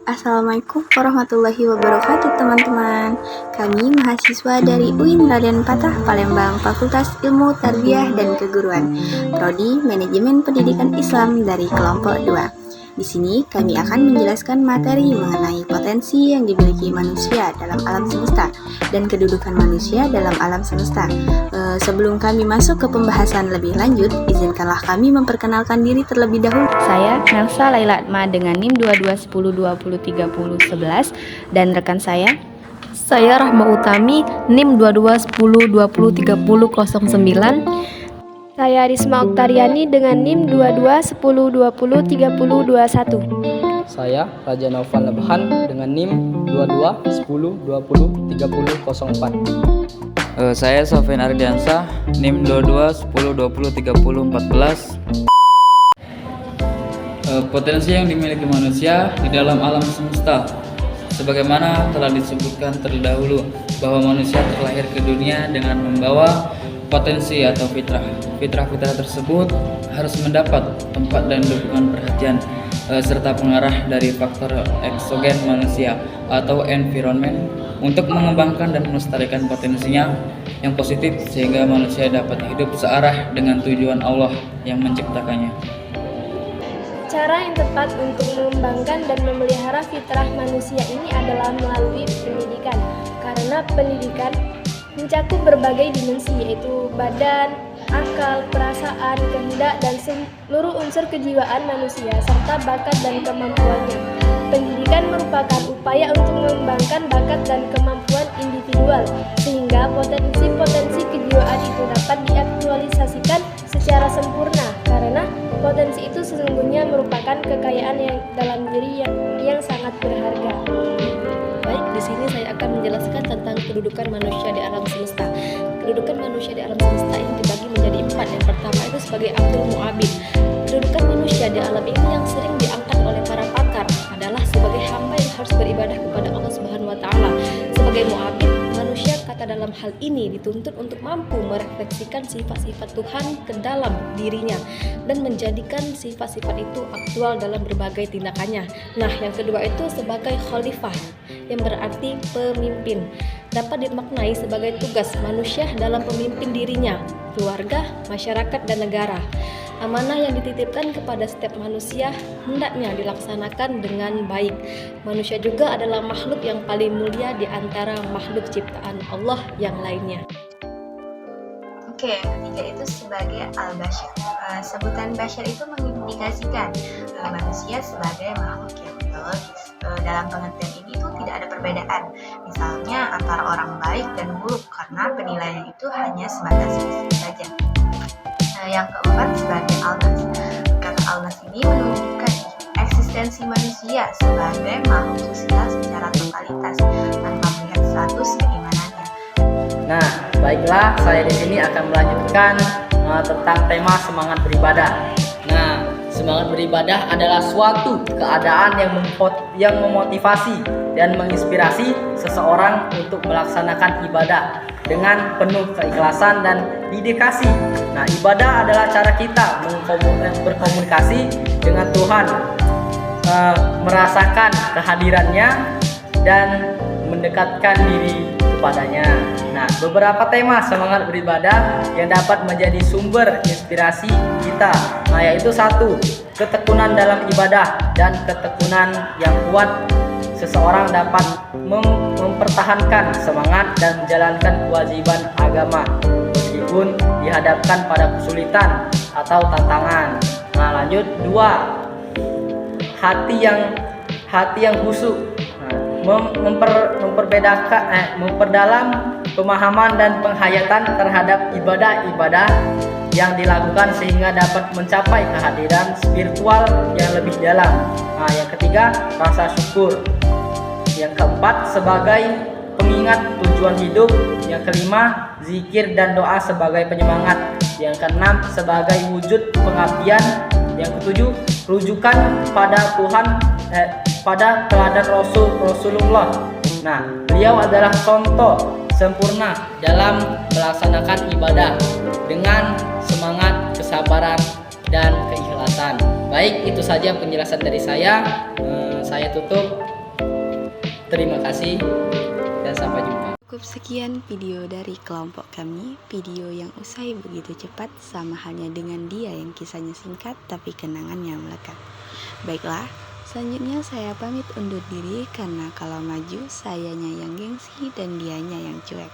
Assalamualaikum warahmatullahi wabarakatuh teman-teman. Kami mahasiswa dari UIN Raden Patah Palembang, Fakultas Ilmu Tarbiyah dan Keguruan, Prodi Manajemen Pendidikan Islam dari kelompok 2. Di sini kami akan menjelaskan materi mengenai potensi yang dimiliki manusia dalam alam semesta dan kedudukan manusia dalam alam semesta. Sebelum kami masuk ke pembahasan lebih lanjut, izinkanlah kami memperkenalkan diri terlebih dahulu. Saya Nelsa Laila Atma dengan NIM 2210203011 dan rekan saya Rahma Utami, NIM 2210203009. Saya Risma Oktariani dengan NIM 2210203021. Saya Raja Naufal Lebahan dengan NIM 2210203004. Saya Sofyan Ardiansyah, NIM 2210203014. Potensi yang dimiliki manusia di dalam alam semesta. Sebagaimana telah disebutkan terlebih dahulu bahwa manusia terlahir ke dunia dengan membawa potensi atau fitrah. Fitrah-fitrah tersebut harus mendapat tempat dan dukungan perhatian serta pengarah dari faktor eksogen manusia atau environment untuk mengembangkan dan melestarikan potensinya yang positif sehingga manusia dapat hidup searah dengan tujuan Allah yang menciptakannya. Cara yang tepat untuk mengembangkan dan memelihara fitrah manusia ini adalah melalui pendidikan, karena pendidikan mencakup berbagai dimensi yaitu badan, akal, perasaan, kehendak, dan seluruh unsur kejiwaan manusia serta bakat dan kemampuannya. Pendidikan merupakan upaya untuk mengembangkan bakat dan kemampuan individual sehingga potensi-potensi kejiwaan itu dapat diaktualisasikan secara sempurna, karena potensi itu sesungguhnya merupakan kekayaan yang dalam diri yang sangat berharga. Baik, di sini saya akan menjelaskan tentang kedudukan manusia di alam semesta. Kedudukan manusia di alam semesta ini dibagi menjadi 4. Yang pertama itu sebagai Abdul Mu'abid. Kedudukan manusia di alam ini yang sering diangkat oleh para pakar adalah sebagai hamba yang harus beribadah kepada Allah Subhanahu wa taala. Sebagai mu'abid, manusia kata dalam hal ini dituntut untuk mampu merefleksikan sifat-sifat Tuhan ke dalam dirinya dan menjadikan sifat-sifat itu aktual dalam berbagai tindakannya. Nah, yang kedua itu sebagai khalifah, yang berarti pemimpin. Dapat dimaknai sebagai tugas manusia dalam pemimpin dirinya, keluarga, masyarakat, dan negara. Amanah yang dititipkan kepada setiap manusia hendaknya dilaksanakan dengan baik. Manusia juga adalah makhluk yang paling mulia di antara makhluk ciptaan Allah yang lainnya. Oke, yang ketiga itu sebagai al-basyar. Sebutan basyar itu mengindikasikan manusia sebagai makhluk yang biologis. Dalam pengertian ini itu tidak ada perbedaan, misalnya antara orang baik dan buruk, karena penilaian itu hanya sebatas fisik saja. Yang keempat sebagai al-nas. Kata al-nas ini menunjukkan eksistensi manusia sebagai makhluk sosial secara totalitas tanpa melihat status keimanannya. Nah, baiklah, saya di sini akan melanjutkan tentang tema semangat beribadah. Nah, semangat beribadah adalah suatu keadaan yang memotivasi dan menginspirasi seseorang untuk melaksanakan ibadah dengan penuh keikhlasan dan dedikasi. Nah, ibadah adalah cara kita berkomunikasi dengan Tuhan, merasakan kehadirannya dan mendekatkan diri kepadanya. Nah, beberapa tema semangat beribadah yang dapat menjadi sumber inspirasi kita. Nah, yaitu 1. Ketekunan dalam ibadah dan ketekunan yang kuat. Seseorang dapat mempertahankan semangat dan menjalankan kewajiban agama meskipun dihadapkan pada kesulitan atau tantangan. Nah, lanjut 2. Hati yang khusyuk. Memperdalam pemahaman dan penghayatan terhadap ibadah-ibadah yang dilakukan sehingga dapat mencapai kehadiran spiritual yang lebih dalam. Nah, yang ketiga, rasa syukur. Yang keempat, sebagai pengingat tujuan hidup. Yang kelima, zikir dan doa sebagai penyemangat. Yang keenam, sebagai wujud pengabdian. Yang ketujuh, rujukan pada Tuhan, pada teladan Rasulullah. Nah, beliau adalah contoh sempurna dalam melaksanakan ibadah dengan semangat, kesabaran, dan keikhlasan. Baik, itu saja penjelasan dari saya. Saya tutup. Terima kasih dan sampai jumpa. Cukup sekian video dari kelompok kami, video yang usai begitu cepat sama halnya dengan dia yang kisahnya singkat tapi kenangannya melekat. Baiklah, selanjutnya saya pamit undur diri karena kalau maju sayanya yang gengsi dan dianya yang cuek.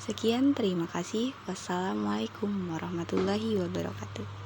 Sekian, terima kasih. Wassalamualaikum warahmatullahi wabarakatuh.